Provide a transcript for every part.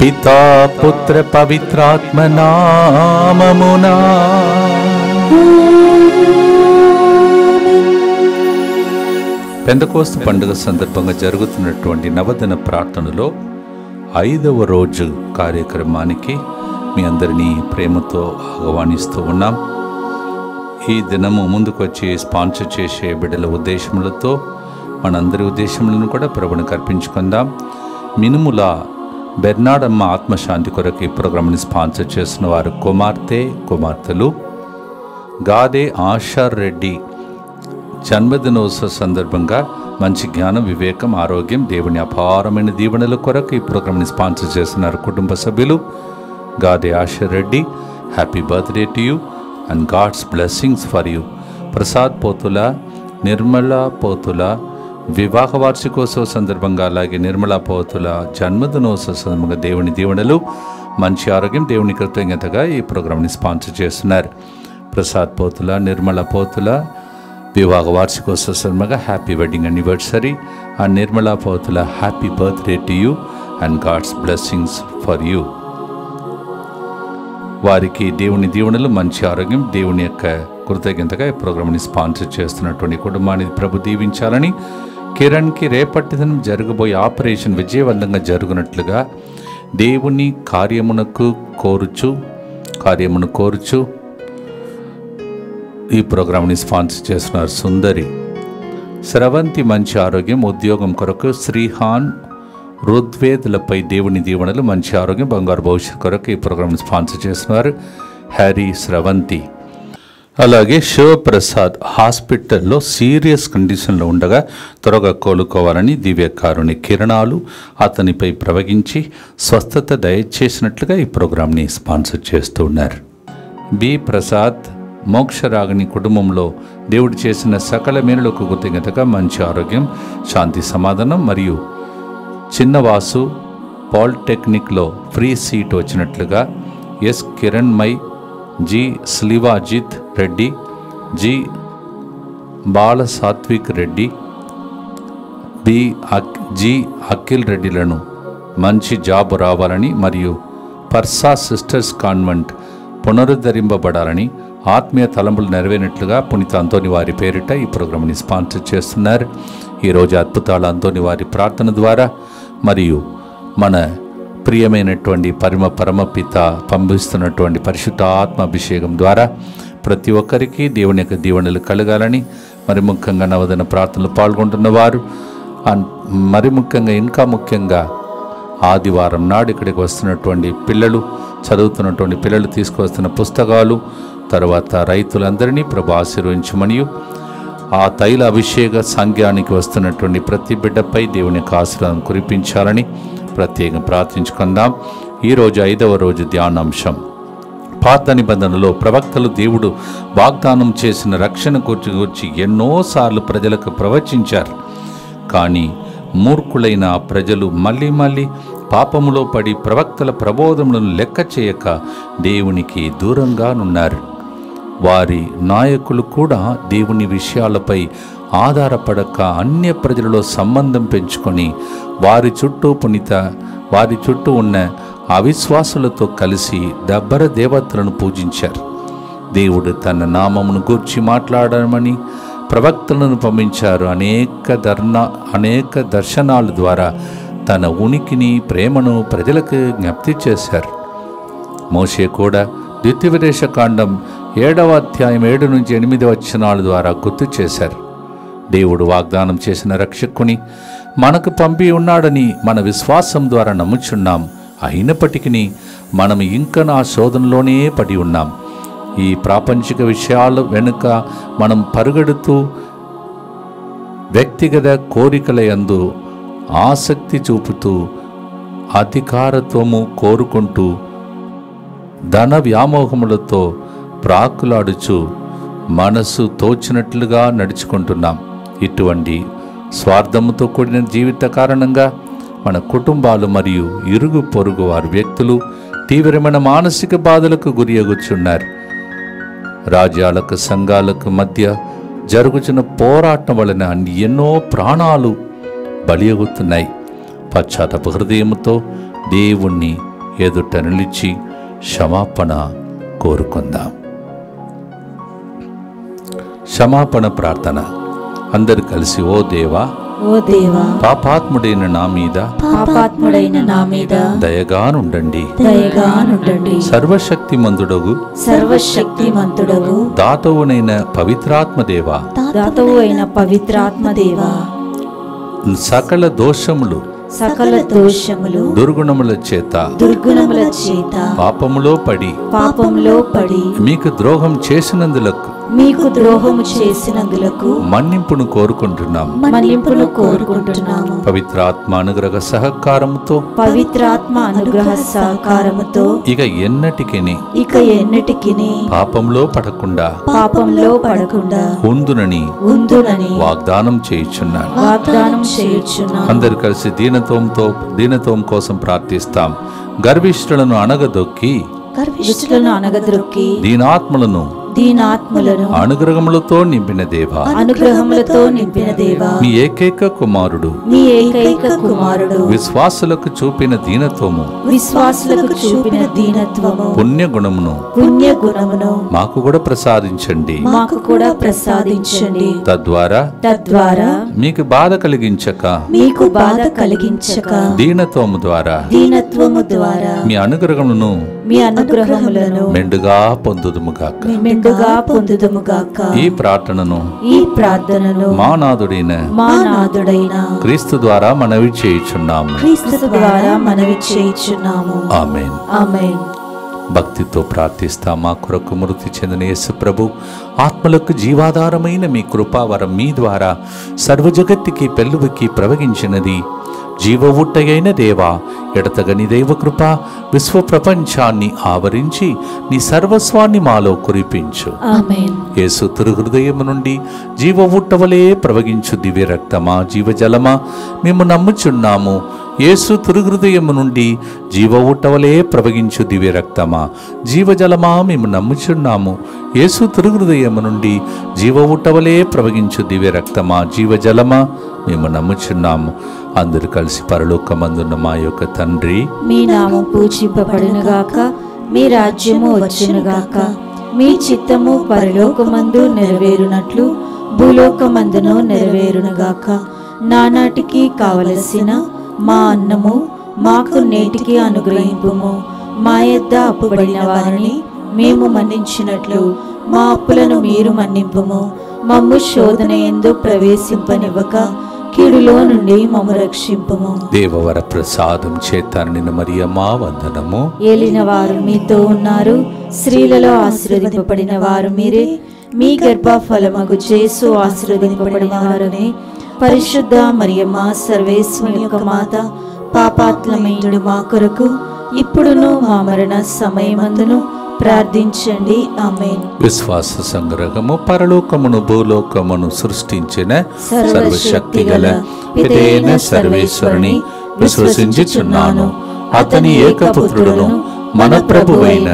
పితా పుత్ర పవిత్రాత్మ నామమునా. పెంతెకోస్తు పండుగ సందర్భంగా జరుగుతున్నటువంటి నవదిన ప్రార్థనలో 5వ రోజు కార్యక్రమానికి మీ అందరినీ ప్రేమతో ఆహ్వానిస్తూ ఉన్నాం. ఈ దినము ముందుకు వచ్చి స్పాన్సర్ చేసే బిడ్డల ఉద్దేశములతో మనందరి ఉద్దేశములను కూడా ప్రభువునికి అర్పించుకుందాం. మినుముల బెర్నాడమ్మ ఆత్మశాంతి కొరకు ఈ ప్రోగ్రాంని స్పాన్సర్ చేసిన వారు కుమార్తెలు గాదే ఆషార్ రెడ్డి జన్మదినోత్సవ సందర్భంగా మంచి జ్ఞానం, వివేకం, ఆరోగ్యం, దేవుని అపారమైన దీవెనల కొరకు ఈ ప్రోగ్రాంని స్పాన్సర్ చేస్తున్నారు కుటుంబ సభ్యులు. Gade Ashar Reddy, happy birthday to you and God's blessings for you. Prasad Pothula, Nirmala Pothula వివాహ వార్షికోత్సవ సందర్భంగా, అలాగే నిర్మలా పోతుల జన్మదినోత్సవ సందర్భంగా దేవుని దీవెనలు, మంచి ఆరోగ్యం, దేవుని కృతజ్ఞతగా ఈ ప్రోగ్రాంని స్పాన్సర్ చేస్తున్నారు. ప్రసాద్ పోతుల, నిర్మల పోతుల వివాహ వార్షికోత్సవ సందర్భంగా happy wedding anniversary. And Nirmala Pothula happy birthday to you and God's blessings for you. వారికి దేవుని దీవెనలు, మంచి ఆరోగ్యం, దేవుని యొక్క కృతజ్ఞతగా ఈ ప్రోగ్రాంని స్పాన్సర్ చేస్తున్నటువంటి కుటుంబాన్ని ప్రభు దీవించాలని, కిరణ్కి రేపటి దినం జరగబోయే ఆపరేషన్ విజయవంతంగా జరుగునట్లుగా దేవుని కార్యమును కోరుచు ఈ ప్రోగ్రాంని స్పాన్సర్ చేస్తున్నారు. సుందరి స్రవంతి మంచి ఆరోగ్యం, ఉద్యోగం కొరకు శ్రీహాన్ రుద్వేదులపై దేవుని దీవెనలు, మంచి ఆరోగ్యం, బంగారు భవిష్యత్ కొరకు ఈ ప్రోగ్రాంని స్పాన్సర్ చేస్తున్నారు హ్యారీ శ్రవంతి. అలాగే శివప్రసాద్ హాస్పిటల్లో సీరియస్ కండిషన్లో ఉండగా త్వరగా కోలుకోవాలని దివ్యకారుని కిరణాలు అతనిపై ప్రవగించి స్వస్థత దయచేసినట్లుగా ఈ ప్రోగ్రాంని స్పాన్సర్ చేస్తూ ఉన్నారు. బి ప్రసాద్ మోక్షరాగిని కుటుంబంలో దేవుడు చేసిన సకల మేలులకు కృతజ్ఞతగా మంచి ఆరోగ్యం, శాంతి, సమాధానం మరియు చిన్నవాసు పాలిటెక్నిక్లో ఫ్రీ సీట్ వచ్చినట్లుగా ఎస్ కిరణ్మయ్, జి స్లివాజిత్ రెడ్డి, బాల సాత్విక్ రెడ్డి, జి అఖిల్ రెడ్డిలను మంచి జాబ్ రావాలని మరియు పర్సా సిస్టర్స్ కాన్వెంట్ పునరుద్ధరింపబడాలని ఆత్మీయ తలంపులు నెరవేరినట్లుగా పునీత అంతోని వారి పేరిట ఈ ప్రోగ్రాంని స్పాన్సర్ చేస్తున్నారు. ఈరోజు అద్భుతాల అంతోని వారి ప్రార్థన ద్వారా మరియు మన ప్రియమైనటువంటి పరమపిత పంపిస్తున్నటువంటి పరిశుద్ధ ఆత్మ అభిషేకం ద్వారా ప్రతి ఒక్కరికి దేవుని యొక్క దీవెనలు కలగాలని, మరి ముఖ్యంగా నవదిన ప్రార్థనలు పాల్గొంటున్న వారు, మరి ఇంకా ముఖ్యంగా ఆదివారం నాడు ఇక్కడికి వస్తున్నటువంటి పిల్లలు, చదువుతున్నటువంటి పిల్లలు తీసుకువస్తున్న పుస్తకాలు, తర్వాత రైతులందరినీ ప్రభు ఆశీర్వదించమని, ఆ తైల అభిషేక సంఘానికి వస్తున్నటువంటి ప్రతి బిడ్డపై దేవుని యొక్క ఆశీర్వాదం కురిపించాలని ప్రత్యేకంగా ప్రార్థించుకుందాం. ఈరోజు 5వ రోజు ధ్యానాంశం. పాత నిబంధనలో ప్రవక్తలు దేవుడు వాగ్దానం చేసిన రక్షణ గురించి ఎన్నోసార్లు ప్రజలకు ప్రవచించారు. కానీ మూర్ఖులైన ప్రజలు మళ్ళీ పాపములో పడి ప్రవక్తల ప్రబోధములను లెక్క చేయక దేవునికి దూరంగానున్నారు. వారి నాయకులు కూడా దేవుని విషయాలపై ఆధారపడక అన్య ప్రజలలో సంబంధం పెంచుకొని వారి చుట్టూ ఉన్న అవిశ్వాసులతో కలిసి దబ్బర దేవతలను పూజించారు. దేవుడు తన నామమును గూర్చి మాట్లాడమని ప్రవక్తలను పంపించారు. అనేక దర్శనాల ద్వారా తన ఉనికిని, ప్రేమను ప్రజలకు జ్ఞప్తి చేశారు. మోషే కూడా ద్వితీయోపదేశ కాండం 7వ అధ్యాయం 7 నుంచి 8 వచనాల ద్వారా గుర్తు చేశారు. దేవుడు వాగ్దానం చేసిన రక్షకుని మనకు పంపి ఉన్నాడని మన విశ్వాసం ద్వారా నమ్ముచున్నాం. అయినప్పటికీ మనం ఇంకా ఆ శోధనలోనే పడి ఉన్నాం. ఈ ప్రాపంచిక విషయాల వెనుక మనం పరుగెడుతూ వ్యక్తిగత కోరికల యందు ఆసక్తి చూపుతూ, అధికారత్వము కోరుకుంటూ, ధన వ్యామోహములతో ప్రాకులాడుచు మనసు తోచినట్లుగా నడుచుకుంటున్నాం. ఇటువంటి స్వార్థముతో కూడిన జీవిత కారణంగా మన కుటుంబాలు మరియు ఇరుగు పొరుగు వారి వ్యక్తులు తీవ్రమైన మానసిక బాధలకు గురియగుచున్నారు. రాజ్యాలకు, సంఘాలకు మధ్య జరుగుతున్న పోరాటం వలన ఎన్నో ప్రాణాలు బలియగుతున్నాయి. పశ్చాత్తాప హృదయంతో దేవుణ్ణి ఎదుట నిలిచి క్షమాపణ కోరుకుందాం. క్షమాపణ ప్రార్థన. అందరు కలిసి, ఓ దేవా, పాపాత్ముడైన నా మీద దయగానుండండి. సర్వశక్తిమంతుడగు దాతవునైన పవిత్రాత్మ దేవా, సకల దోషములు దుర్గుణముల చేత పాపములో పడి మీకు ద్రోహం చేసినందులకు మన్నింపును కోరుకుంటున్నాము. పవిత్రాత్మ అనుగ్రహ సహకారముతో ఇక ఎన్నటికి పాపంలో పడకుండా ఉందునని వాగ్దానం చేయుచున్నాను. అందరు కలిసి దీనత్వం కోసం ప్రార్థిస్తాం. గర్విష్ఠులను అణగదొక్కి దీనాత్మలను అనుగ్రహములతో నింపిన దేవా, మీ ఏకైక కుమారుడు విశ్వాసులకు చూపిన దీనత్వము పుణ్యగుణమును మాకు కూడా ప్రసాదించండి. తద్వారా మీకు బాధ కలిగించక దీనత్వము ద్వారా మీ అనుగ్రహములను మెండుగా పొందుదుముగాక. ఈ ప్రార్థనను మా నాథుడైన క్రీస్తు ద్వారా మనవి చేయుచున్నాము. ఆమేన్. భక్తితో ప్రార్థిస్తాం. మా కొరకు మృతి చెందిన యేసు ప్రభు ఆత్మలకు జీవాధారమైన మీ కృపావరం మీ ద్వారా సర్వజగత్తుకి పెళ్ళువికి ప్రవగించినది. జీవవుట్టయైన దేవా, ఎడతగని దైవకృప విశ్వ ప్రపంచాన్ని ఆవరించి నీ సర్వస్వాన్ని మాలో కురిపించు. యేసు తిరుహృదయము నుండి జీవవుట్టవలే ప్రవగించు దివ్య రక్తమా, జీవజలమా, మేము నమ్ముచున్నాము. యేసు తిరుహృదయము నుండి జీవవుట్టవలే ప్రవగించు దివ్య రక్తమా, జీవజలమా, మేము నమ్ముచున్నాము. యేసు తిరుహృదయము నుండి జీవవుట్టవలే ప్రవగించు దివ్య రక్తమా, జీవజలమా, మేము నమ్ముచున్నాము. అందరూ కలిసి, పరలోకమందున్న మా యొక్క తండ్రి, మీ నామం పూజింపబడునుగాక, మీ రాజ్యము వచ్చునుగాక, మీ చిత్తము పరలోకమందు నెరవేరునట్లు భూలోకమందును నెరవేరునుగాక. నానాటికి కావలసిన మా అన్నము మాకు నేటికి అనుగ్రహింపుము. మా యొద్ద అప్పుబడిన వారిని మేము మన్నించినట్లు మా అప్పులను మీరు మన్నింపుము. మమ్ము శోధన యందు ప్రవేశింపనివ్వక కీడులో నుండి మమ్ము రక్షింపుము. దేవవర ప్రసాదం చేత నిన్న మరియమ్మ వందనము. ఏలిన వారు మీతో ఉన్నారు, స్త్రీలలో ఆశీర్వదింపబడిన వారు మీరే. మీ గర్భఫలమగు యేసు ఆశీర్వదింపబడిన వారునే. పరిశుద్ధ మరియమ్మ సర్వేశ్వరుని యొక్క మాత, పాపాత్ములమైన మా కొరకు ఇప్పుడును మా మరణ సమయమందును ప్రార్థించండి. ఆమేన్. విశ్వాస సంగ్రహము. పరలోకమును భూలోకమును సృష్టించిన సర్వశక్తి గల పితైన సర్వేశ్వరుని విశ్వసించుచున్నాను. అతని ఏకపుత్రుడును మన ప్రభువైన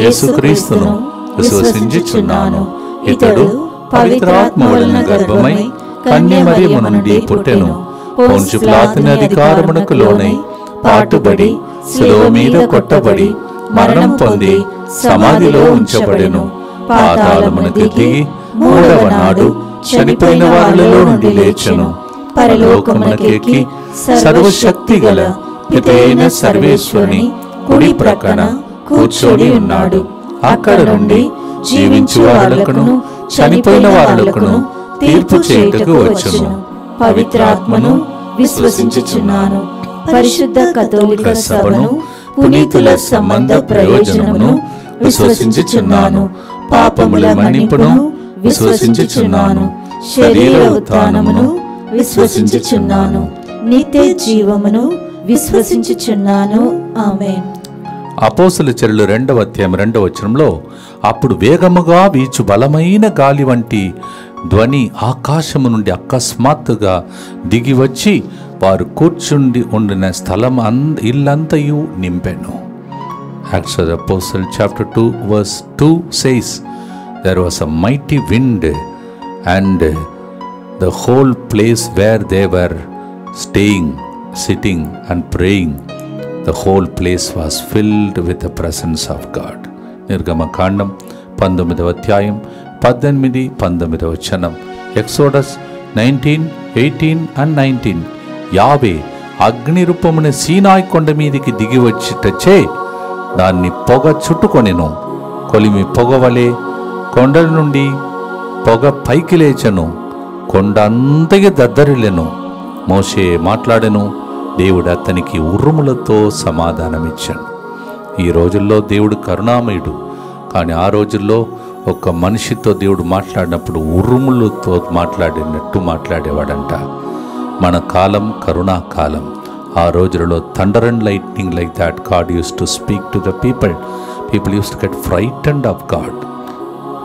యేసుక్రీస్తును విశ్వసించుచున్నాను. ఇతడు పవిత్రాత్మ వలన గర్భమై కన్య మరియమ్మ నుండి పుట్టెను. పొంచు పిలాతుని అధికారమునకు లోనై పాటుబడి శిలువ మీద కొట్టబడి మరణం పొంది సమాధిలో ఉంచబడెను. పాతాళమునకు దిగి మూడవ నాడు చనిపోయిన వారిలో నుండి లేచెను. పరలోకమునకెక్కి సర్వశక్తి గల పితైన సర్వేశ్వరుని కుడి ప్రక్కన కూర్చొని ఉన్నాడు. అక్కడ నుండి జీవించు వారులకును చనిపోయిన వారులకును తీర్పు చేయుటకు వచ్చును. పవిత్రాత్మను విశ్వసించుచున్నాను. పరిశుద్ధ కథోలిక సభను, పునీతుల సంబంధ ప్రయోజనమును విశ్వసించుచున్నాను. పాపముల మన్నింపును విశ్వసించుచున్నాను. శరీర ఉత్థానమును విశ్వసించుచున్నాను. నిత్య జీవమును విశ్వసించుచున్నాను. ఆమేన్. అపోస్తలుల చర్యలు 2వ అధ్యాయం 2వ వచనంలో, అప్పుడు వేగముగా వీచు బలమైన గాలి వంటి ధ్వని ఆకాశము నుండి అకస్మాత్తుగా దిగి వచ్చి వారు కూర్చుండి ఉండిన స్థలం ఇల్లంతయు నింపెను. Acts of the Apostle chapter 2 verse 2 says, there was a mighty wind and the whole place where they were staying, sitting and praying The whole place was filled with the presence of God. నిర్గమకాండం 19వ అధ్యాయం 18-19 వచనం. Exodus 19:18-19. యావే అగ్ని రూపమున సీనాయి కొండ మీదికి దిగి వచ్చిటచే దాన్ని పొగ చుట్టుకొనెను. కొలిమి పొగవలే కొండల నుండి పొగ పైకి లేచెను. కొండ అంతగా దద్దరిల్లెను. మోషే మాట్లాడెను. దేవుడు అతనికి ఉరుములతో సమాధానమిచ్చాను. ఈ రోజుల్లో దేవుడు కరుణామయుడు, కానీ ఆ రోజుల్లో ఒక మనిషితో దేవుడు మాట్లాడినప్పుడు ఉరుములతో మాట్లాడినట్టు మాట్లాడేవాడంట. మన కాలం కరుణా కాలం. ఆ రోజులలో thunder and lightning like that God used to speak to the people used to get frightened of God.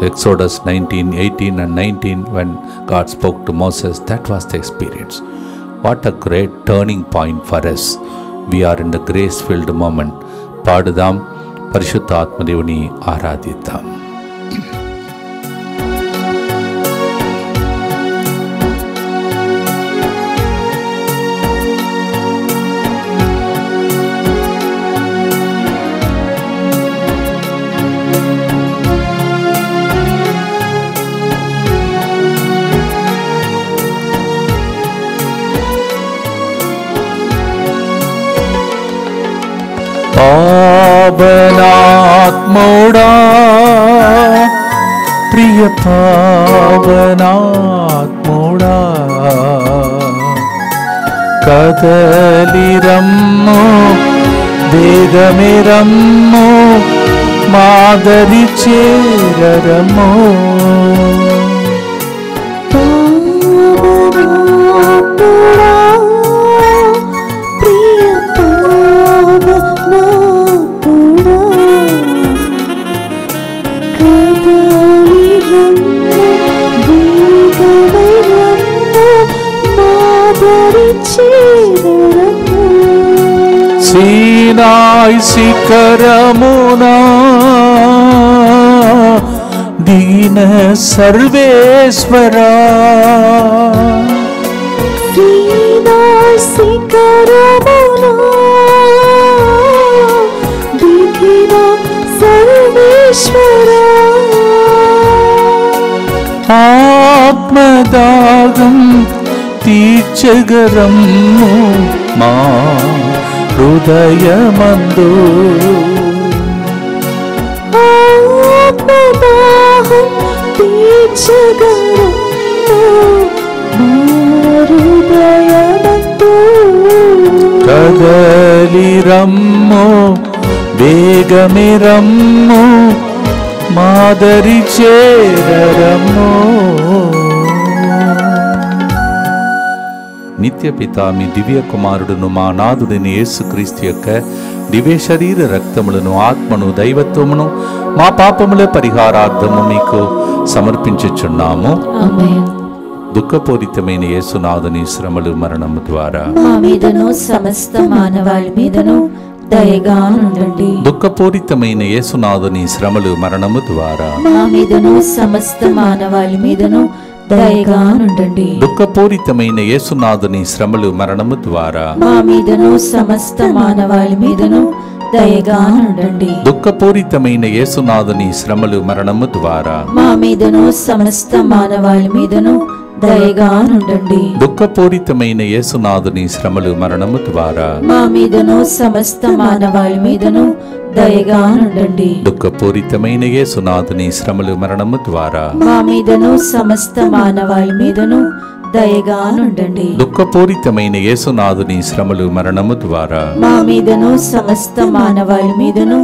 Exodus 19:18-19, when God spoke to Moses, that was the experience. What a great turning point for us. We are in the grace-filled moment. పాడుదాం, పరిశుద్ధ ఆత్మదేవుని ఆరాధిద్దాం. పావనాత్మోడా, ప్రియ పావనాత్మోడా, కదలిరమ్మో వేగమిరమ్మో మాదరి చేరరమ్మో. సీనాయి శిఖరమునా దీన సర్వేశ్వరా, సీనాయి శిఖరమునా దీన సర్వేశ్వరా, ఆత్మదాగం తీర్చగరమ్ము మా హృదయమందు, ఆత్మదాహం తీర్చగరమ్ము మా హృదయమందు. కదలిరమ్ము వేగమిరమ్ము మాదరి చేరరమ్ము. నిత్యపిత మీ దివ్య కుమారుడును మా నాథుడిని యేసుక్రీస్తు యొక్క దివ్య శరీర రక్తములను ఆత్మను దైవత్వమును మా పాపముల పరిహారార్థము మీకు సమర్పించుచున్నాము. దుఃఖపూరితమైన యేసునాథుని శ్రమలు మరణము ద్వారా మా మీదను సమస్త మానవాళి మీదను దయగా ఉండండి. దుఃఖపూరితమైన యేసునాథుని శ్రమలు మరణము ద్వారా మా మీదను సమస్త మానవాళి మీదను దయగా ఉండండి. దుఃఖపూరితమైన యేసునాథుని శ్రమలు మరణము ద్వారా మా మీదను సమస్త మానవాళి మీదను దయగా ఉండండి. దుఃఖపూరితమైన యేసునాథుని శ్రమలు మరణము ద్వారా మా మీదను సమస్త మానవాళి మీదను దయగా ఉండండి. దుఃఖపూరితమైన యేసునాథుని శ్రమలు మరణము ద్వారా మా మీదను సమస్త మానవాళి మీదను దయగా ఉండండి. దుఃఖపూరితమైన యేసునాథుని శ్రమలు మరణము ద్వారా మా మీదను సమస్త మానవాళి మీదను దయగా ఉండండి. దుఃఖపూరితమైన యేసునాథుని శ్రమలు మరణము ద్వారా మా మీదను సమస్త మానవాళి మీదను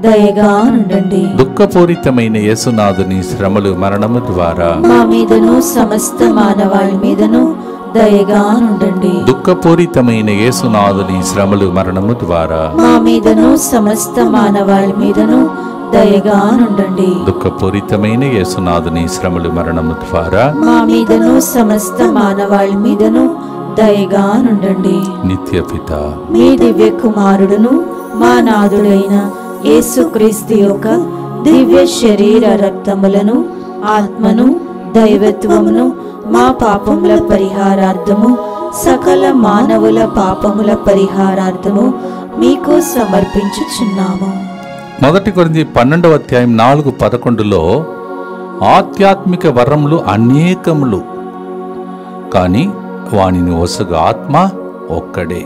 దయగా ఉండండి. దుఃఖపూరితమైన యేసునాథుని శ్రమలు మరణము ద్వారా మా మీదను సమస్త మానవాళి మీదను దయగా ఉండండి. దుఃఖపూరితమైన యేసునాథుని శ్రమలు మరణము ద్వారా మా మీదను సమస్త మానవాళి మీదను దయగా ఉండండి. దుఃఖపూరితమైన యేసునాథుని శ్రమలు మరణము ద్వారా మా మీదను సమస్త మానవాళి మీదను దయగా ఉండండి. నిత్యపిత మీ దివ్య కుమారుడును మా నాథుడైన యేసుక్రీస్తు యొక్క దివ్య శరీర రక్తములను ఆత్మను దైవత్వమును మా పాపముల పరిహారార్థము సకల మానవుల పాపముల పరిహారార్థము మీకు సమర్పించుచున్నాము. 1 కొరింథీ 12వ అధ్యాయం 4:11లో ఆధ్యాత్మిక వరములు అనేకములు, కానీ వానిని ఒసగు ఆత్మ ఒక్కడే.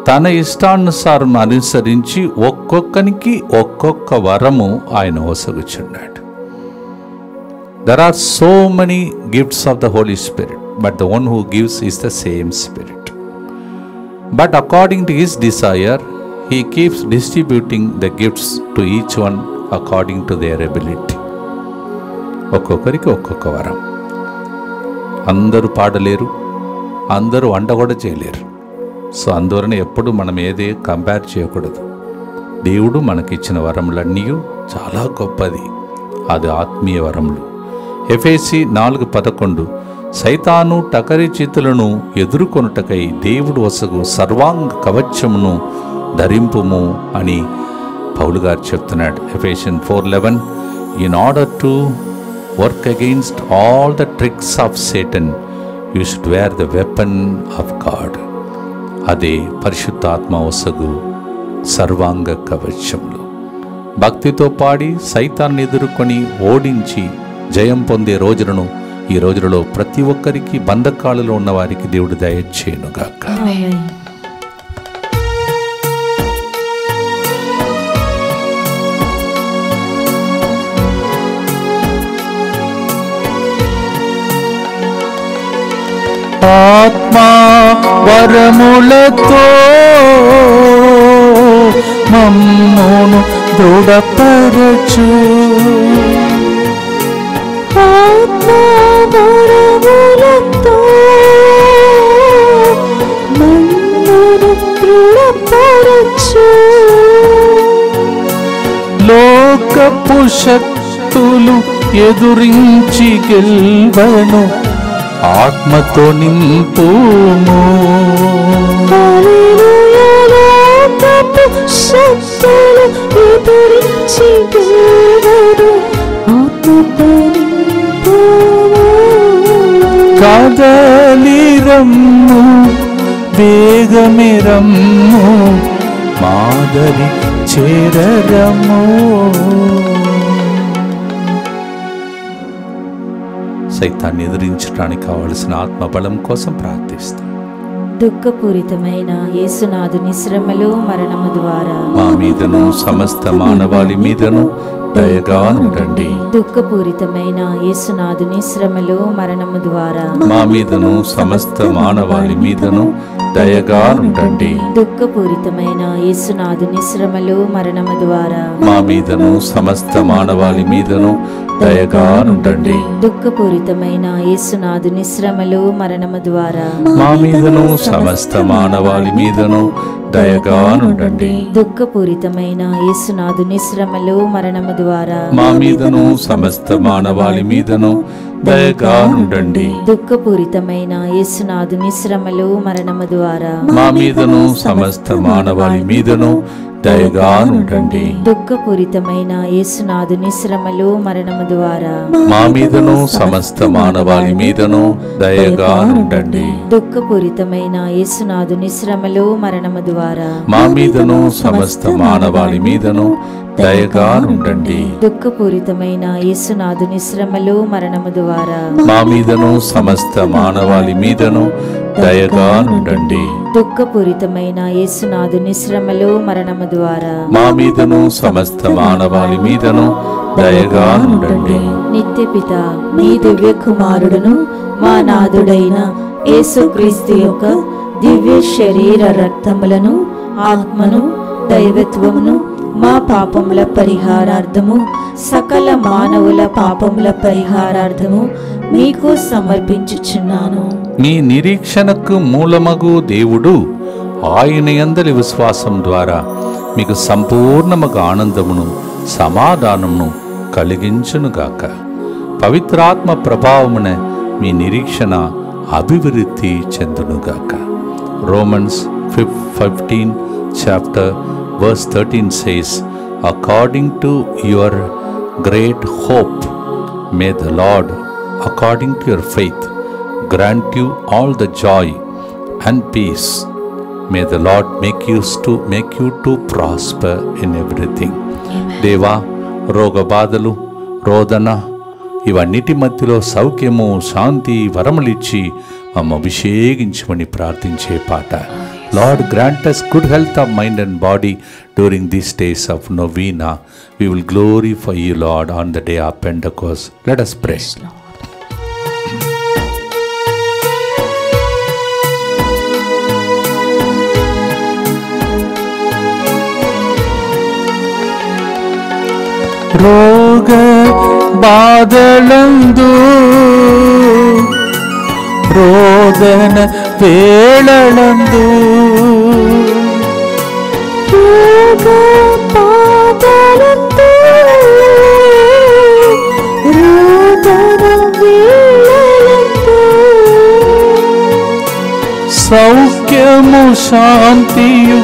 తన ఇష్టానుసారం అనుసరించి ఒక్కొక్కనికి ఒక్కొక్క వరము ఆయన ఒసగుచున్నాడు. There are so many gifts of the Holy Spirit, but the one who gives is the same Spirit. But according to his desire, he keeps distributing the gifts to each one according to their ability. ఒక్కొక్కరికి ఒక్కొక్క వరం. అందరూ పాడలేరు, అందరూ వంట కూడా చేయలేరు. So అందువలన ఎప్పుడు మనం ఏదే కంపేర్ చేయకూడదు. దేవుడు మనకిచ్చిన వరములన్నీ చాలా గొప్పది, అది ఆత్మీయ వరములు. ఎఫెసీ 4:11 సైతాను టకరి చేతులను ఎదుర్కొనుటకై దేవుడు వసగు సర్వాంగ కవచమును ధరింపుము అని పౌలు గారు చెప్తున్నాడు. ఎఫెసియన్ 4:11 in order to work against all the tricks of Satan you should wear the weapon of God. అదే పరిశుద్ధాత్మ వసగు సర్వాంగ కవచములు. భక్తితో పాడి సైతాన్ని ఎదుర్కొని ఓడించి జయం పొందే రోజులను ఈ రోజులలో ప్రతి ఒక్కరికి బంధకాలలో ఉన్న వారికి దేవుడు దయచేయునుగాక. ఆత్మా వరములతో మమ్మును దృఢపరచు. ఆత్మా వరములతో మమ్మును దృఢపరచు. లోకపు శక్తులు ఎదురించి గెల్వను ఆత్మతో నింపుము. లోకపు శక్తులు ఎదురించి గెల్వను ఆత్మతో నింపుము. కదలి రమ్ము వేగమే రమ్ము మాదరి చేరరము. సైతాన్ని ఎదిరించడానికి కావలసిన ఆత్మబలం కోసం ప్రార్థిస్తాం. దుఃఖపూరితమైన యేసునాథుని శ్రమలు మరణము ద్వారా మా మీదను సమస్త మానవాళి మీదను దయగా ఉండండి. దుఃఖపూరితమైన యేసునాథుని శ్రమలు మరణము ద్వారా మా మీదను సమస్త మానవాళి మీదను దయగా ఉండండి. దుఃఖపూరితమైన యేసునాథుని శ్రమలు మరణము ద్వారా మా మీదను సమస్త మానవాళి మీదను దయగా ఉండండి. దుఃఖపూరితమైన యేసునాథుని శ్రమలు మరణము ద్వారా మా మీదను సమస్త మానవాళి మీదను దయగా ఉండండి. దుఃఖపూరితమైన యేసునాథుని శ్రమలు మరణము ద్వారా మా మీదను సమస్త మానవాళి మీదను దయగా ఉండండి. దుఃఖపూరితమైన యేసునాథుని శ్రమలు మరణము ద్వారా మా మీదను సమస్త మానవాళి మీదను దయగా ఉండండి. దుఃఖపూరితమైన యేసునాథుని శ్రమలు మరణము ద్వారా మా మీదను సమస్త మానవాళి మీదను దయగా ఉండండి. దుఃఖపూరితమైన యేసునాథుని శ్రమలు మరణము ద్వారా మా మీదను సమస్త మానవాళి మీదను దయగా ఉండండి. దుఃఖపూరితమైన యేసునాథుని శ్రమలు మరణము ద్వారా మా మీదను సమస్త మానవాళి మీదను దయగా ఉండండి. దుఃఖపూరితమైన యేసునాథుని శ్రమలు మరణము ద్వారా మా మీదను సమస్త మానవాళి మీదను దయగా ఉండండి. నిత్య పిత మీ దివ్య కుమారుడును మా నాథుడైన యేసుక్రీస్తు యొక్క దివ్య శరీర రక్తములను ఆత్మను దైవత్వమును మా పాపముల పరిహారార్థము సకల మానవుల పాపముల పరిహారార్థము మీకు సమర్పించుచున్నాను. మీ నిరీక్షణకు మూలమగు దేవుడు ఆయన యందలి విశ్వాసం ద్వారా మీకు సంపూర్ణముగా ఆనందమును సమాధానమును కలిగించునుగాక. పవిత్రాత్మ ప్రభావమున మీ నిరీక్షణ అభివృద్ధి చెందునుగాక. Romans 15 chapter verse 13 says, according to your great hope, may the Lord, according to your faith, grant you all the joy and peace May the Lord make you to prosper in everything. దేవా, రోగ బాధలు, రోదన ఇవన్నిటి మధ్యలో సౌఖ్యము, శాంతి, వరములిచ్చి మమ్మ అభిషేకించమని ప్రార్థించే పాట. Lord, grant us good health of mind and body during these days of novena. We will glorify you, Lord, on the day of Pentecost. Let us pray. రోగ బాధలందు రోదన వేళలందు రోగ బాధలందు రోదన వేళలందు సౌఖ్యము, శాంతియు,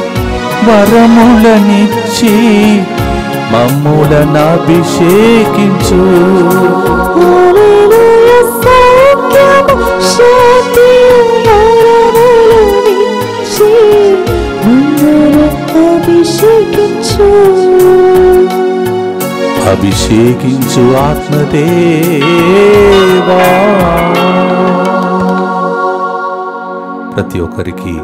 వరములనిచ్చి మమ్ములను అభిషేకించు. హల్లెలూయా, సౌఖ్యము, శాంతియు, వరములనిచ్చి మమ్ములను అభిషేకించు. అభిషేకించు ఆత్మదేవా. ప్రతి ఒక్కరికి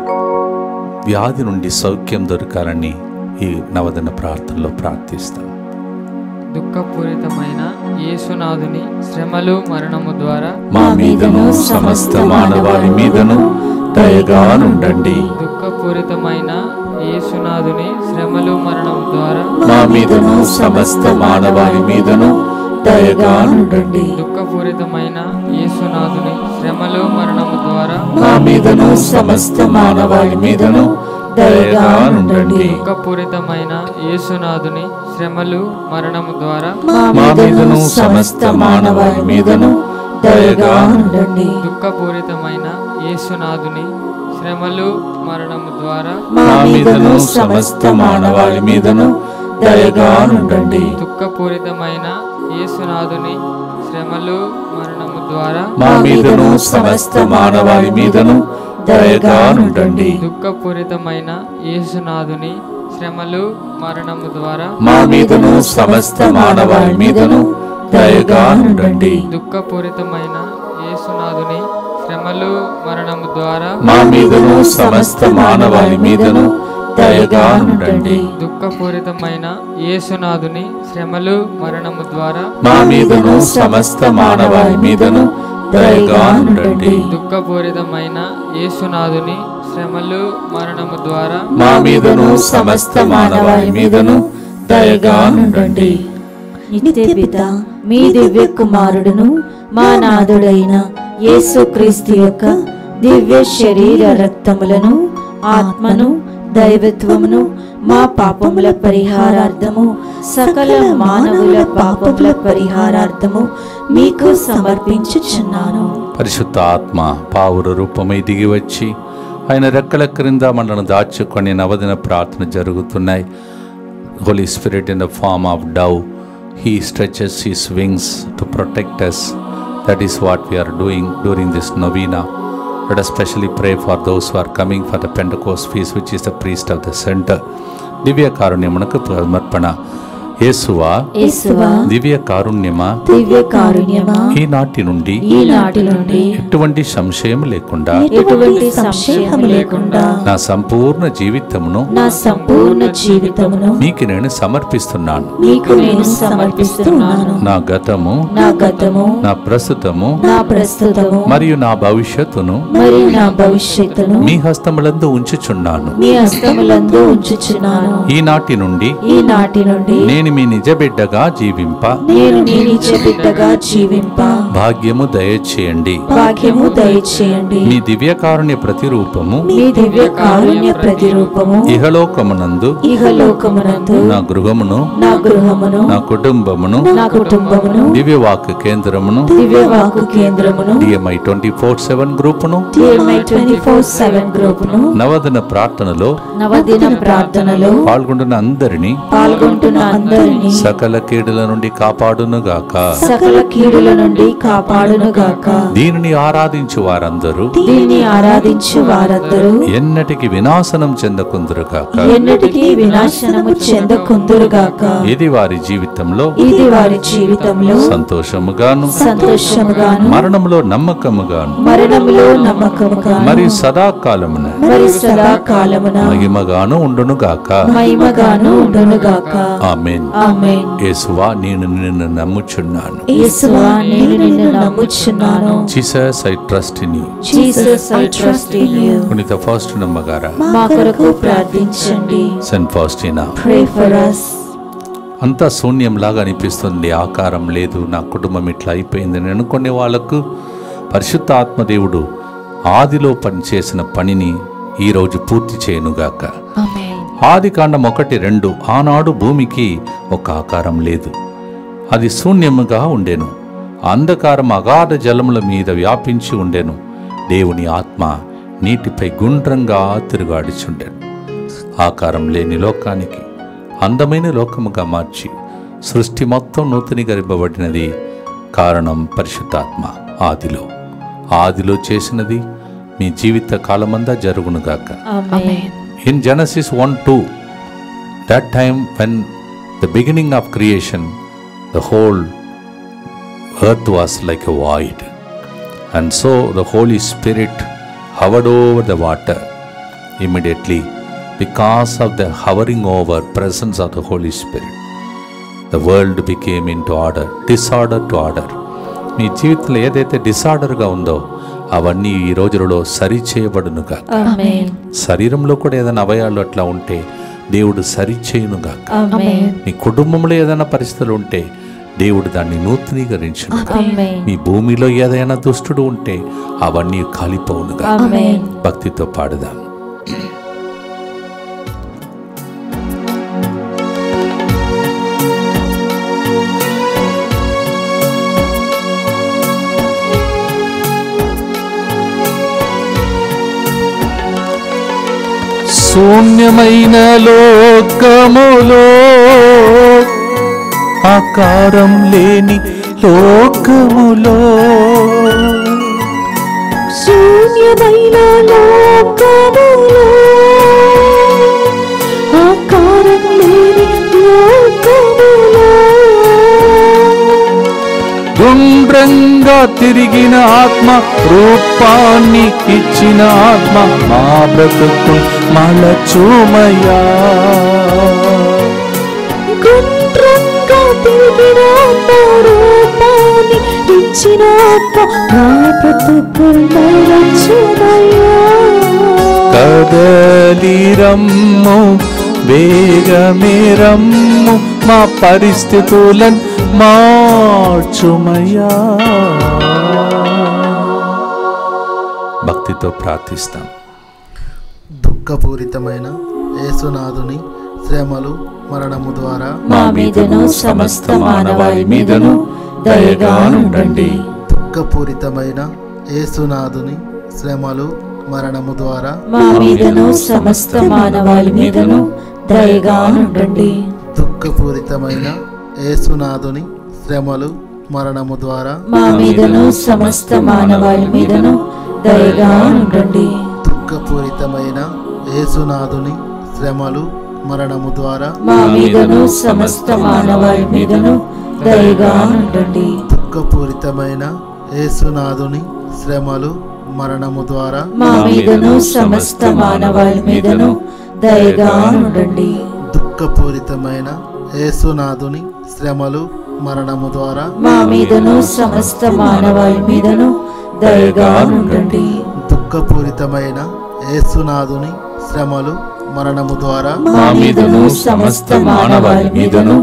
వ్యాధి నుండి సౌఖ్యం దొరకాలని ఈ నవదన ప్రార్థనలో ప్రార్థిస్తాం. దుఃఖపూరితమైన యేసునాథుని శ్రమలు మరణము ద్వారా మా మీదను సమస్త మానవాళి మీదను దయగా నుండండి. దుఃఖపూరితమైన యేసునాథుని శ్రమలు మరణము ద్వారా మా మీదను సమస్త మానవాళి మీదను దయగా నుండండి. దుఃఖపూరితమైన యేసునాథుని శ్రమలు మరణము ద్వారా మా మీదను సమస్త మానవాళి మీదను దయగా నుండండి. దుఃఖపూరితమైన యేసునాథుని శ్రమలు మరణము ద్వారా మా మీదను సమస్త మానవాళి మీదను దయగా నుండండి. దుఃఖపూరితమైన యేసునాథుని శ్రమలు మరణము ద్వారా మా మీదను సమస్త మానవాళి మీదను దయగా నుండండి. దుఃఖపూరితమైన యేసునాథుని శ్రమలు మరణము ద్వారా మా మీదను సమస్త మానవాళి మీదను దయగా నుండండి. దుఃఖపూరితమైన యేసునాథుని శ్రమలు మరణము ద్వారా మా మీదను సమస్త మానవాళి మీదను దయగా నుండండి. దుఃఖపూరితమైన యేసునాథుని శ్రమలు మరణము ద్వారా మా మీదను సమస్త మానవాళి మీదను దయగా నుండండి. దుఃఖపూరితమైన యేసునాథుని శ్రమలు మరణము ద్వారా మా మీదను సమస్త మానవాళి మీదను దయగా నుండండి. దుఃఖపూరితమైన యేసునాథుని శ్రమలు మరణము ద్వారా మా మీదను సమస్త మానవాళి మీదను దయగా నుండండి. నిత్య పిత, మీ దివ్య కుమారుడును మా నాథుడైన యేసుక్రీస్తు యొక్క దివ్య శరీర రక్తములను, ఆత్మను, దైవత్వమును మా పాపముల పరిహారార్థము, సకల మానవుల పాపముల పరిహారార్థము మీకు సమర్పించుచున్నాను. పరిశుద్ధ ఆత్మ పావుర రూపమై దిగి వచ్చి ఆయన రెక్కల క్రింద మనల్ని దాచుకొని నవదిన ప్రార్థన జరుగుతున్నాయి. Holy Spirit in the form of dove, He stretches His wings to protect us. That is what we are doing during this novena. Let us specially pray for those who are coming for the Pentecost feast, which is the priest of the center. దివ్య కారుణ్యమునకు సమర్పణ. యేసువా, దివ్య కారుణ్యమా, దివ్య కారుణ్యమా, ఈనాటి నుండి ఎటువంటి సంశయం లేకుండా నా సంపూర్ణ జీవితమును మీకు నేను సమర్పిస్తున్నాను. నా గతము, నా ప్రస్తుతము మరియు నా భవిష్యత్తును మీ హస్తములందు ఉంచుచున్నాను. ఈనాటి నుండి నేను మీ నిజ బిడ్డగా జీవింప భాగ్యము దయచేయండి. మీ దివ్యకారుణ్య ప్రతిరూపము ఇహలోకమునందు నా గృహమును, నా కుటుంబమును, దివ్యవాక్ కేంద్రమును, DMI 24/7 గ్రూపును, నవదిన ప్రార్థనలో పాల్గొంటున్న అందరినీ అందరినీ సకల కీడుల నుండి కాపాడునుగాక. సకల కీడుల నుండి కాపాడునుగాక. దీనిని ఆరాధించు వారందరూ దీన్ని ఆరాధించు వారందరూ ఎన్నటికి వినాశనం చెందకుందురుగాక. ఎన్నటికీ వినాశనము చెందకుందురుగాక. ఇది వారి జీవితంలో ఇది వారి జీవితంలో సంతోషముగాను సంతోషముగాను మరణంలో నమ్మకముగాను మరణములో నమ్మకముగాను మరి సదాకాలమున మరి సదాకాలమున మహిమగాను ఉండునుగాక. మహిమగాను ఉండునుగాక. ఆమేన్. ఆమేన్. యేసువా, నేను నిన్ను నమ్ముచున్నాను. యేసువా, నేను నిన్ను నమ్ముచున్నాను. Jesus, I trust in you. Jesus, I trust in you. పునీత ఫాస్టినమ్మ గారా, మా కొరకు ప్రార్థించండి. Saint Faustina, pray for us. అంతా శూన్యంలాగా అనిపిస్తుంది. ఆకారం లేదు, నా కుటుంబం ఇట్లా అయిపోయిందని అనుకునే వాళ్ళకు పరిశుద్ధ ఆత్మదేవుడు ఆదిలో పనిచేసిన పనిని ఈరోజు పూర్తి చేయనుగాక. ఆమేన్. ఆదికాండం 1:2 ఆనాడు భూమికి ఒక ఆకారం లేదు, అది శూన్యముగా ఉండెను, అంధకారం అగాధ జలముల మీద వ్యాపించి ఉండెను, దేవుని ఆత్మ నీటిపై గుండ్రంగా తిరుగాడుచుండెను. ఆకారం లేని లోకానికి అందమైన లోకముగా మార్చి సృష్టి మొత్తం నూతనీకరింపబడినది కారణం పరిశుద్ధాత్మ. ఆదిలో చేసినది మీ జీవిత కాలమంతా జరుగునుగాక. ఆమేన్. In Genesis 1:2, that time when the beginning of creation, the whole earth was like a void, and so the Holy Spirit hovered over the water. Immediately, because of the hovering over presence of the Holy Spirit, the world became into order, disorder to order. మీ జీవితంలో ఏదైతే డిసార్డర్గా ఉందో అవన్నీ ఈ రోజులలో సరి చేయబడునుగా. ఆమేన్. శరీరంలో కూడా ఏదైనా అవయాలు అట్లా ఉంటే దేవుడు సరి చేయునుగా. ఆమేన్. మీ కుటుంబంలో ఏదైనా పరిస్థితులు ఉంటే దేవుడు దాన్ని నూతనీకరించునుగా. ఆమేన్. మీ భూమిలో ఏదైనా దుష్టుడు ఉంటే అవన్నీ కాలిపోవునుగా. ఆమేన్. భక్తితో పాడుదాం. శూన్యమైన లోకములో ఆకారం లేని లోకములో శూన్యమైన లోకములో ఆకారం లేని లోకములో గుండ్రంగా తిరిగిన ఆత్మ రూపాన్ని ఇచ్చిన ఆత్మ మా బ్రతుకు మలచుమయ్యా. గుండ్రంగా తిరిగిన రూపాన్ని ఇచ్చిన మా బ్రతుకులు మలచుమయ్యా. కదలి రమ్ము, వేగమే రమ్ము, మా పరిస్థితులను మార్చుమయ్యా. భక్తితో ప్రార్థిస్తాం. దుఃఖపూరితమైన యేసునాథుని శ్రమలు మరణము ద్వారా మా మీదను సమస్త మానవాళి మీదను దయగా ఉండండి. దుఃఖపూరితమైన యేసునాథుని శ్రమలు మరణము ద్వారా మా మీదను సమస్త మానవాళి మీదను దయగా ఉండండి. దుఃఖపూరితమైన యేసునాథుని శ్రమలు మరణము ద్వారా మా మీదను సమస్త మానవాళి మీదను దయగా ఉండండి. దుఃఖపూరితమైన యేసునాథుని శ్రమలు మరణము ద్వారా మా మీదను సమస్త మానవాళి మీదను దయగా ఉండండి. దుఃఖపూరితమైన యేసునాథుని శ్రమలు మరణము ద్వారా మా మీదను సమస్త మానవాళి మీదను దయగా ఉండండి. దుఃఖపూరితమైన యేసునాథుని శ్రమలు మరణము ద్వారా మా మీదను సమస్త మానవాళి మీదను దయగా ఉండండి. దుఃఖపూరితమైన యేసునాథుని శ్రమలు మరణము ద్వారా మా మీదను సమస్త మానవాళి మీదను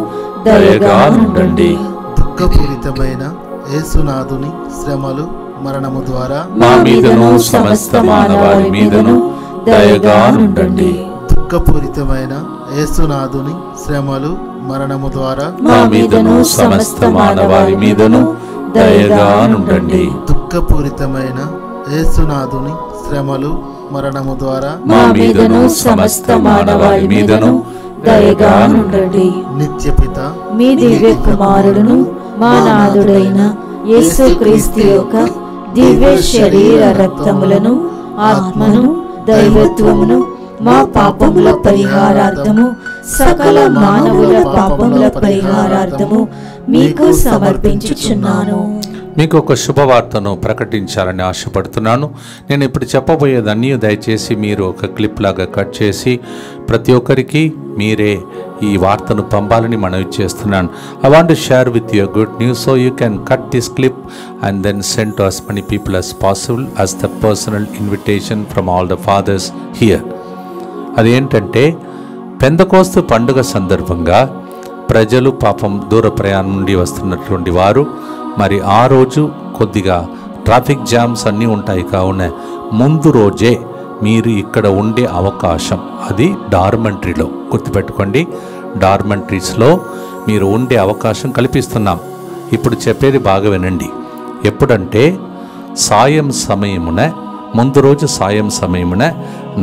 దయగా ఉండండి. దుఃఖపూరితమైన యేసునాథుని శ్రమలు మరణము ద్వారా మా మీదను సమస్త మానవాళి మీదను దయగా ఉండండి. దుఃఖపూరితమైన యేసునాథుని శ్రమలు మరణము ద్వారా మా మీదను సమస్త మానవాళి మీదను దయగా ఉండండి. దుఃఖపూరితమైన యేసునాథుని శ్రమలు మరణము ద్వారా మా మీదను సమస్త మానవాళి మీదను దయగా నుండండి. నిత్యపిత మీ దివ్య కుమారుడును మా నాథుడైన యేసుక్రీస్తు యొక్క దివ్య శరీర రక్తములను, ఆత్మను, దైవత్వమును మా పాపముల పరిహారార్థము, సకల మానవుల పాపముల పరిహారార్థము మీకు సమర్పించుచున్నాను. మీకు ఒక శుభవార్తను ప్రకటించాలని ఆశపడుతున్నాను. నేను ఇప్పుడు చెప్పబోయేదన్నీ దయచేసి మీరు ఒక క్లిప్ లాగా కట్ చేసి ప్రతి ఒక్కరికి మీరే ఈ వార్తను పంపాలని మనవి చేస్తున్నాను. I want to share with you good news, so you can cut this clip and then send to as many people as possible as the personal invitation from all the fathers here. అదేంటంటే Pentecost పండుగ సందర్భంగా ప్రజలు పాపం దూర ప్రయాణం నుండి వస్తున్నటువంటి వారు మరి ఆ రోజు కొద్దిగా ట్రాఫిక్ జామ్స్ అన్నీ ఉంటాయి. కావున ముందు రోజే మీరు ఇక్కడ ఉండే అవకాశం, అది డార్మెంటరీలో గుర్తుపెట్టుకోండి, డార్మెంటరీస్లో మీరు ఉండే అవకాశం కల్పిస్తున్నాం. ఇప్పుడు చెప్పేది బాగా వినండి. ఎప్పుడంటే సాయం సమయమున, ముందు రోజు సాయం సమయమున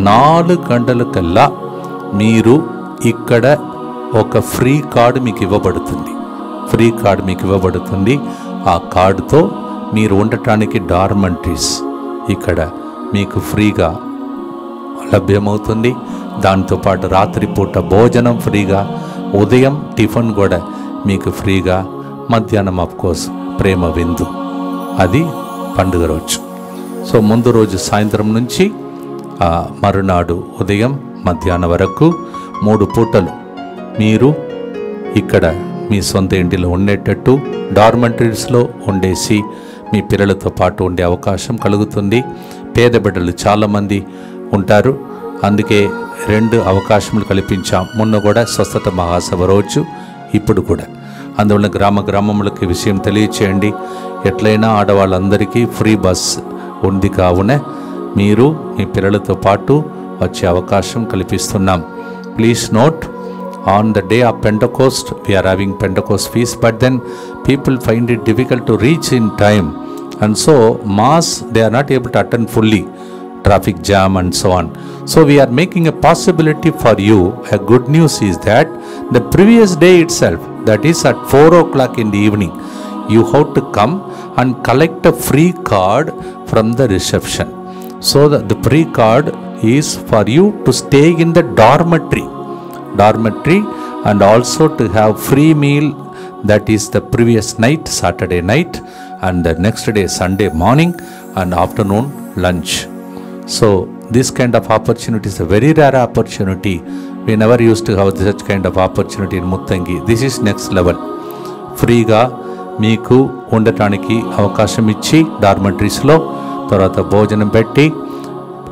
4 గంటలకల్లా మీరు ఇక్కడ ఒక ఫ్రీ కార్డు మీకు ఇవ్వబడుతుంది. ఫ్రీ కార్డు మీకు ఇవ్వబడుతుంది. ఆ కార్డుతో మీరు ఉండటానికి డార్మెంటరీస్ ఇక్కడ మీకు ఫ్రీగా లభ్యమవుతుంది. దాంతోపాటు రాత్రిపూట భోజనం ఫ్రీగా, ఉదయం టిఫిన్ కూడా మీకు ఫ్రీగా, మధ్యాహ్నం అఫ్కోర్స్ ప్రేమ విందు, అది పండుగ రోజు. సో ముందు రోజు సాయంత్రం నుంచి మరునాడు ఉదయం మధ్యాహ్నం వరకు 3 పూటలు మీరు ఇక్కడ మీ సొంత ఇంటిలో ఉండేటట్టు డార్మెంటరీస్లో ఉండేసి మీ పిల్లలతో పాటు ఉండే అవకాశం కలుగుతుంది. పేద బిడ్డలు చాలామంది ఉంటారు, అందుకే 2 అవకాశములు కల్పించాం. మొన్న కూడా స్వస్థత మహాసభ రోజు, ఇప్పుడు కూడా. అందువల్ల గ్రామములకు విషయం తెలియచేయండి. ఎట్లయినా ఆడవాళ్ళందరికీ ఫ్రీ బస్ ఉంది. కావున మీరు మీ పిల్లలతో పాటు వచ్చే అవకాశం కల్పిస్తున్నాం. Please note, on the day of Pentecost we are having Pentecost feast, but then people find it difficult to reach in time, and so mass they are not able to attend fully, traffic jam and so on. So we are making a possibility for you. A good news is that the previous day itself, that is at 4 o'clock in the evening, you have to come and collect a free card from the reception. So the free card is for you to stay in the dormitory and also to have free meal, that is the previous night, Saturday night, and the next day Sunday morning and afternoon lunch. So this kind of opportunity is a very rare opportunity. We never used to have such kind of opportunity in Muttangi. This is next level. ఫ్రీగా మీకు ఉండటానికి అవకాశం ఇచ్చి డార్మెంటరీస్లో, తర్వాత భోజనం పెట్టి,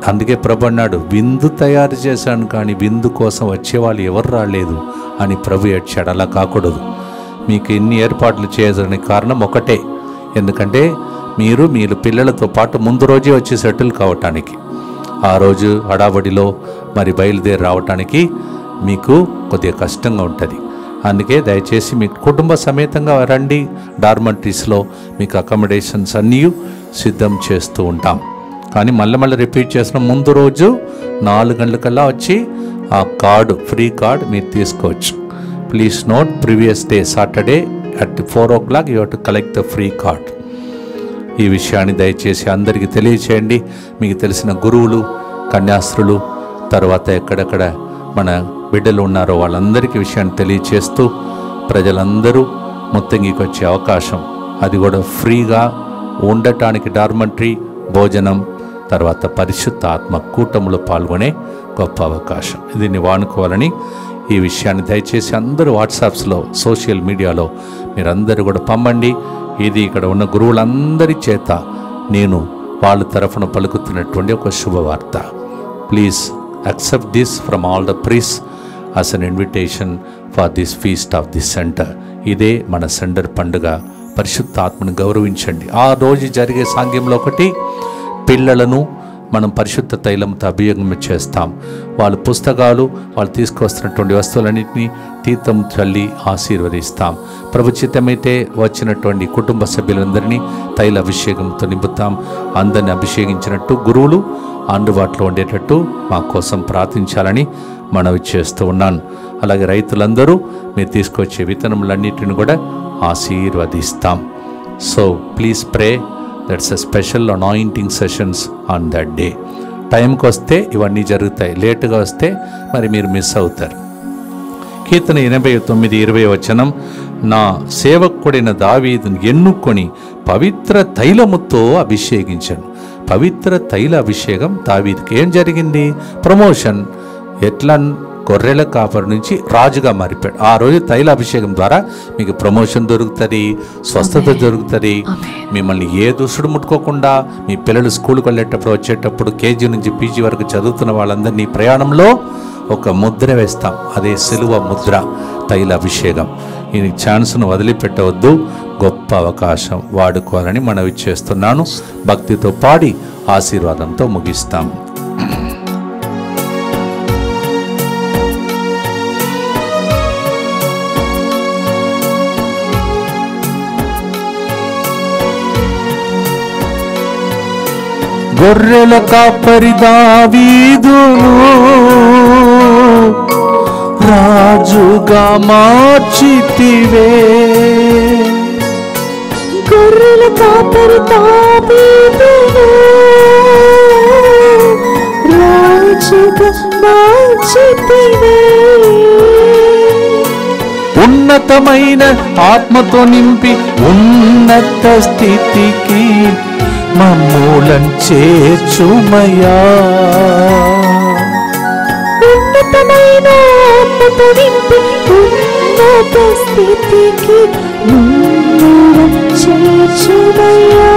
అందుకే ప్రభు అన్నాడు, విందు తయారు చేశాను కానీ విందు కోసం వచ్చేవాళ్ళు ఎవరు రాలేదు అని ప్రభు ఏడ్చాడు. అలా కాకూడదు. మీకు ఇన్ని ఏర్పాట్లు చేయడానికి కారణం ఒకటే, ఎందుకంటే మీరు పిల్లలతో పాటు ముందు రోజే వచ్చి సెటిల్ కావటానికి, ఆ రోజు హడావడిలో మరి బయలుదేరి రావటానికి మీకు కొద్దిగా కష్టంగా ఉంటుంది. అందుకే దయచేసి మీ కుటుంబ సమేతంగా రండి. డార్మెంటరీస్లో మీకు అకామిడేషన్స్ అన్నీ సిద్ధం చేస్తూ ఉంటాం. కానీ మళ్ళీ రిపీట్ చేసిన, ముందు రోజు 4 గంటలకల్లా వచ్చి ఆ కార్డు, ఫ్రీ కార్డ్ మీరు తీసుకోవచ్చు. Please note, previous day Saturday at 4 o'clock you have to collect the free card. ఈ విషయాన్ని దయచేసి అందరికీ తెలియచేయండి. మీకు తెలిసిన గురువులు, కన్యాస్త్రులు, తర్వాత ఎక్కడెక్కడ మన బిడ్డలు ఉన్నారో వాళ్ళందరికీ విషయాన్ని తెలియచేస్తూ ప్రజలందరూ ముత్తంగికి వచ్చే అవకాశం, అది కూడా ఫ్రీగా ఉండటానికి డార్మెంటరీ, భోజనం, తర్వాత పరిశుద్ధ ఆత్మ కూటములో పాల్గొనే గొప్ప అవకాశం. దీన్ని వాడుకోవాలని ఈ విషయాన్ని దయచేసి అందరూ వాట్సాప్స్లో, సోషల్ మీడియాలో మీరందరూ కూడా పంపండి. ఇది ఇక్కడ ఉన్న గురువులందరి చేత నేను వాళ్ళ తరఫున పలుకుతున్నటువంటి ఒక శుభవార్త. Please accept this from all the priests as an invitation for this feast of this center. ఇదే మన సెంటర్ పండుగ. పరిశుద్ధాత్మను గౌరవించండి. ఆ రోజు జరిగే సాంగ్యంలో ఒకటి, పిల్లలను మనం పరిశుద్ధ తైలంతో అభిషేకం చేస్తాం. వాళ్ళ పుస్తకాలు, వాళ్ళు తీసుకొస్తున్నటువంటి వస్తువులన్నింటినీ తీర్థం చల్లి ఆశీర్వదిస్తాం. ప్రభుచితమైతే వచ్చినటువంటి కుటుంబ సభ్యులందరినీ తైల అభిషేకంతో నింపుతాం. అందరిని అభిషేకించినట్టు గురువులు అందుబాటులో ఉండేటట్టు మా కోసం ప్రార్థించాలని మనవి చేస్తూ ఉన్నాను. అలాగే రైతులందరూ మీరు తీసుకొచ్చే విత్తనములన్నిటిని కూడా ఆశీర్వదిస్తాం. So please pray, that's a special anointing sessions on that day. టైంకి వస్తే ఇవన్నీ జరుగుతాయి, లేటుగా వస్తే మరి మీరు మిస్ అవుతారు. కీర్తన 89:20 నా సేవకుడైన దావీదును ఎన్నుకొని పవిత్ర తైలముతో అభిషేకించాను. పవిత్ర తైల అభిషేకం దావీదుకి ఏం జరిగింది? ప్రమోషన్. ఎట్లా? గొర్రెల కాపరి నుంచి రాజుగా మారిపోయాడు. ఆ రోజు తైల అభిషేకం ద్వారా మీకు ప్రమోషన్ దొరుకుతుంది, స్వస్థత దొరుకుతుంది. మిమ్మల్ని ఏ దుష్టుడు ముట్టుకోకుండా మీ పిల్లలు స్కూల్కి వెళ్ళేటప్పుడు వచ్చేటప్పుడు కేజీ నుంచి పీజీ వరకు చదువుతున్న వాళ్ళందరినీ ప్రయాణంలో ఒక ముద్ర వేస్తాం, అదే సిలువ ముద్ర, తైల అభిషేకం. ఈ ఛాన్స్ను వదిలిపెట్టవద్దు, గొప్ప అవకాశం వాడుకోవాలని మనవి చేస్తున్నాను. భక్తితో పాడి ఆశీర్వాదంతో ముగిస్తాం. గొర్రెల కాపరి దావీదును రాజుగా మార్చితివే. గొర్రెల కాపరి దావీదును రాజుగా మార్చితివే. ఉన్నతమైన ఆత్మతో నింపి ఉన్నత స్థితికి మమ్ములను చేర్చుమయ్యా. ఉన్నతమైన ఆత్మతో నింపి ఉన్నత స్థితికి మమ్ములను చేర్చుమయ్యా.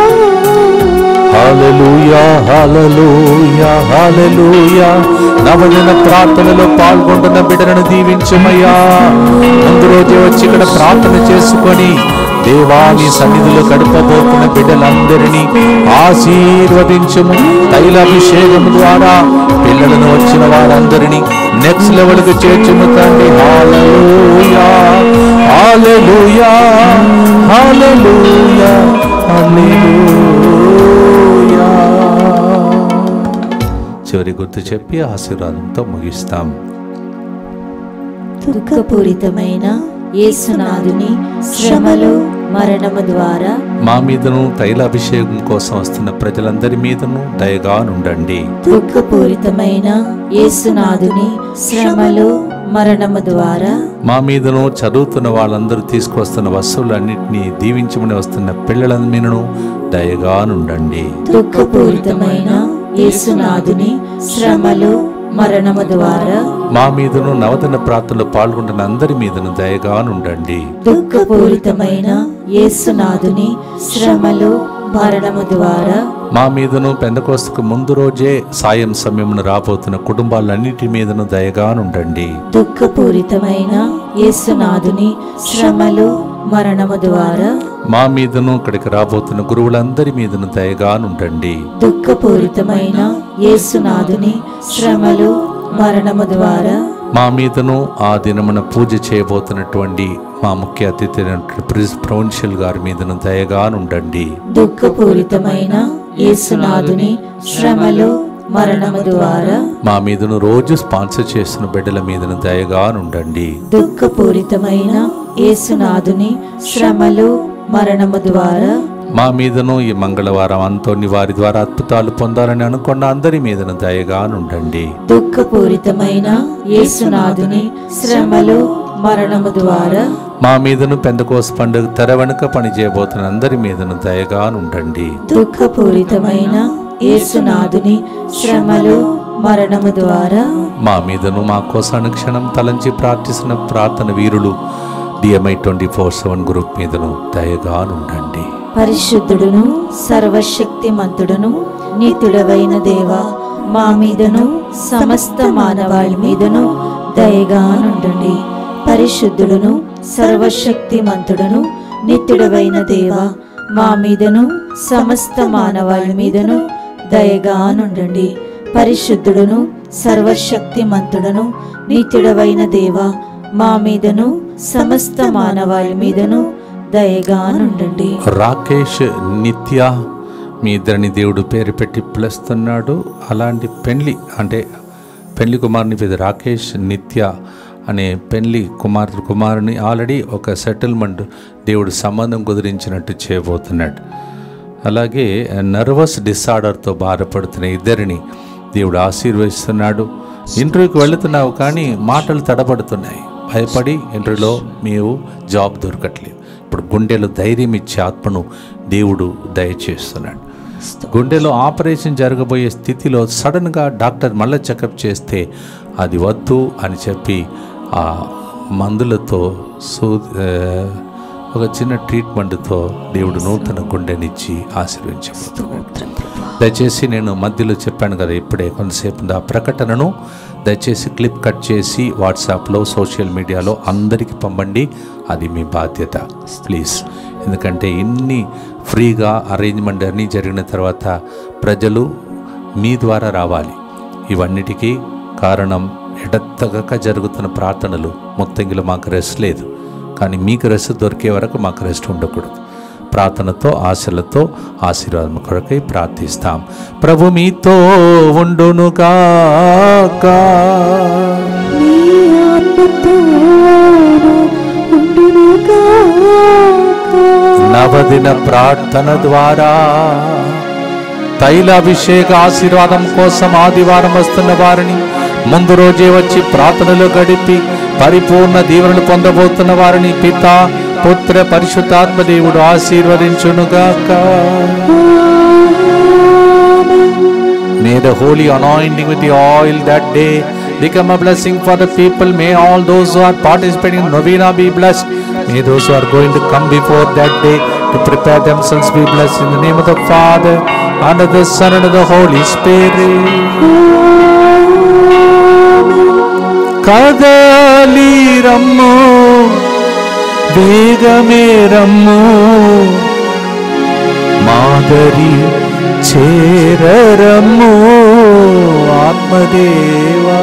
హల్లెలూయా, హల్లెలూయా, హల్లెలూయా. నవదిన ప్రార్థనలో పాల్గొంటున్న బిడ్డలను దీవించుమయ్యా. ముందు రోజే వచ్చి ఇక్కడ ప్రార్థన చేసుకొని దేవాని సన్నిధిలో గడపబోతున్న బిడ్డలందరినీ ఆశీర్వదించుము. తైలాభిషేకం ద్వారా పిల్లలను వచ్చిన వారందరినీ నెక్స్ట్ లెవెల్కి చేర్చుము తండ్రి. హల్లెలూయా, హల్లెలూయా, హల్లెలూయా, హల్లెలూయా. చివరి గుర్తు చెప్పి ఆశీర్వాదంతో ముగిస్తాం. దుఃఖపూరితమైన యేసునాథుని శ్రమలు మరణము ద్వారా మా మీదను తైలాభిషేకం కోసం వస్తున్న ప్రజలందరి మీదను దయగా నుండండి. దుఃఖపూరితమైన యేసునాథుని శ్రమలు మరణము ద్వారా మా మీదను చదువుతున్న వాళ్ళందరూ తీసుకొస్తున్న వస్తువులన్నింటినీ దీవించమని వస్తున్న పిల్లల మీదను దయగా నుండండి. దుఃఖపూరితమైన యేసునాథుని శ్రమలు మరణము ద్వారా మా మీదను నవదన ప్రార్థనలో పాల్గొంటున్న అందరి మీదను దయగా నుండండి. దుఃఖపూరితమైన యేసునాథుని శ్రమలు మరణము ద్వారా మా మీదను పెందకోస్తుకు ముందు రోజే సాయం సమయమును రాబోతున్న కుటుంబాలన్నిటి మీదను దయగా నుండండి. దుఃఖపూరితమైన యేసునాథుని శ్రమలు మరణము ద్వారా మా మీదను ఇక్కడికి రాబోతున్న గురువులందరి మీదను దయగా నుండండి. దుఃఖపూరితమైన యేసునాథుని శ్రమలు మరణము ద్వారా మా మీదను ఆ దినమున పూజ చేయబోతున్నటువంటి మా ముఖ్య అతిథి ప్రొవిన్షియల్ గారి మీదను దయగా నుండండి. దుఃఖపూరితమైన యేసునాథుని శ్రమలు మరణము ద్వారా మా మీదను రోజు స్పాన్సర్ చేస్తున్న బిడ్డల మీదను దయగా నుండండి. దుఃఖపూరితమైన యేసునాథుని శ్రమలు మరణము ద్వారా మా మీదను ఈ మంగళవారం అంతోని వారి ద్వారా అద్భుతాలు పొందాలని అనుకున్న అందరి మీదను దయగా నుండండి. దుఃఖపూరితమైన యేసునాథుని శ్రమలు మరణము ద్వారా మా మీదను పెందకోస్తు పండుగ తెర వెనుక పని చేయబోతున్న అందరి మీదను దయగా నుండండి. దుఃఖపూరితమైన యేసునాథుని శ్రమలు మరణము ద్వారా మా మీదను మా కోసం అనుక్షణం తలంచి ప్రార్థిస్తున్న ప్రార్థన వీరులు DMI 24/7 గ్రూప్ మీదను దయగా నుండండి. పరిశుద్ధుడును సర్వశక్తిమంతుడును నీతుడవైన దేవా, మా మీదను సమస్త మానవాళి మీదను దయగా నుండండి. పరిశుద్ధుడును సర్వశక్తిమంతుడును నిత్యుడవైన దేవా, మా మీదను సమస్త మానవాళి మీదను దయగా నుండండి. పరిశుద్ధుడును సర్వశక్తిమంతుడును నిత్యుడవైన దేవా, మా మీదను సమస్త మానవాళి మీదను దయగా నుండండి. రాకేష్ నిత్య మీ ఇద్దరిని దేవుడు పేరు పెట్టి పిలుస్తున్నాడు. అలాంటి పెళ్లి కుమారుని పేరు రాకేష్ నిత్య అనే పెళ్లి కుమారుని ఆల్రెడీ ఒక సెటిల్మెంట్ దేవుడు సంబంధం కుదిరించినట్టు చేయబోతున్నాడు. అలాగే నర్వస్ డిసార్డర్తో బాధపడుతున్న ఇద్దరిని దేవుడు ఆశీర్వదిస్తున్నాడు. ఇంటర్వ్యూకి వెళుతున్నావు కానీ మాటలు తడబడుతున్నాయి, భయపడి ఇంటర్వ్యూలో మీరు జాబ్ దొరకట్లేదు. ఇప్పుడు గుండెలో ధైర్యం ఇచ్చే ఆత్మను దేవుడు దయచేస్తున్నాడు. గుండెలో ఆపరేషన్ జరగబోయే స్థితిలో సడన్గా డాక్టర్ మళ్ళీ చెకప్ చేస్తే అది వద్దు అని చెప్పి ఆ మందులతో ఒక చిన్న ట్రీట్మెంట్తో దేవుడు నూతన గుండెనిచ్చి ఆశీర్వదించబోతున్నాడు. దయచేసి నేను మధ్యలో చెప్పాను కదా ఇప్పుడే కొంతసేపు ఆ ప్రకటనను దయచేసి క్లిప్ కట్ చేసి వాట్సాప్లో సోషల్ మీడియాలో అందరికీ పంపండి. అది మీ బాధ్యత ప్లీజ్. ఎందుకంటే ఇన్ని ఫ్రీగా అరేంజ్మెంట్ అన్నీ జరిగిన తర్వాత ప్రజలు మీ ద్వారా రావాలి. ఇవన్నిటికీ కారణం ఎడతెగక జరుగుతున్న ప్రార్థనలు. మొత్తంగిలో మాకు రెస్ట్ లేదు, కానీ మీకు రెస్ట్ దొరికే వరకు మాకు రెస్ట్ ఉండకూడదు. ప్రార్థనతో ఆశలతో ఆశీర్వాదం కొరకై ప్రార్థిస్తాం. ప్రభు మీతో ఉండునుగాక. నవదిన ప్రార్థన ద్వారా తైలాభిషేక ఆశీర్వాదం కోసం ఆదివారం వస్తున్న వారిని ముందు రోజే వచ్చి ప్రార్థనలో గడిపి పరిపూర్ణ దీవెనలు పొందబోతున్న వారిని పితా పుత్ర పరిశుద్ధాత్మ దేవుడు ఆశీర్వదించునుగాక. May the holy anointing with the oil that day become a blessing for the people. May all those who are participating in novena be blessed. May those who are going to come before that day to prepare themselves be blessed. In the name of the Father, and of the Son, and of the Holy Spirit. కదలి రమ్ము వేగమే రమ్ము మాదరి చేరరమ్ము ఆత్మదేవా.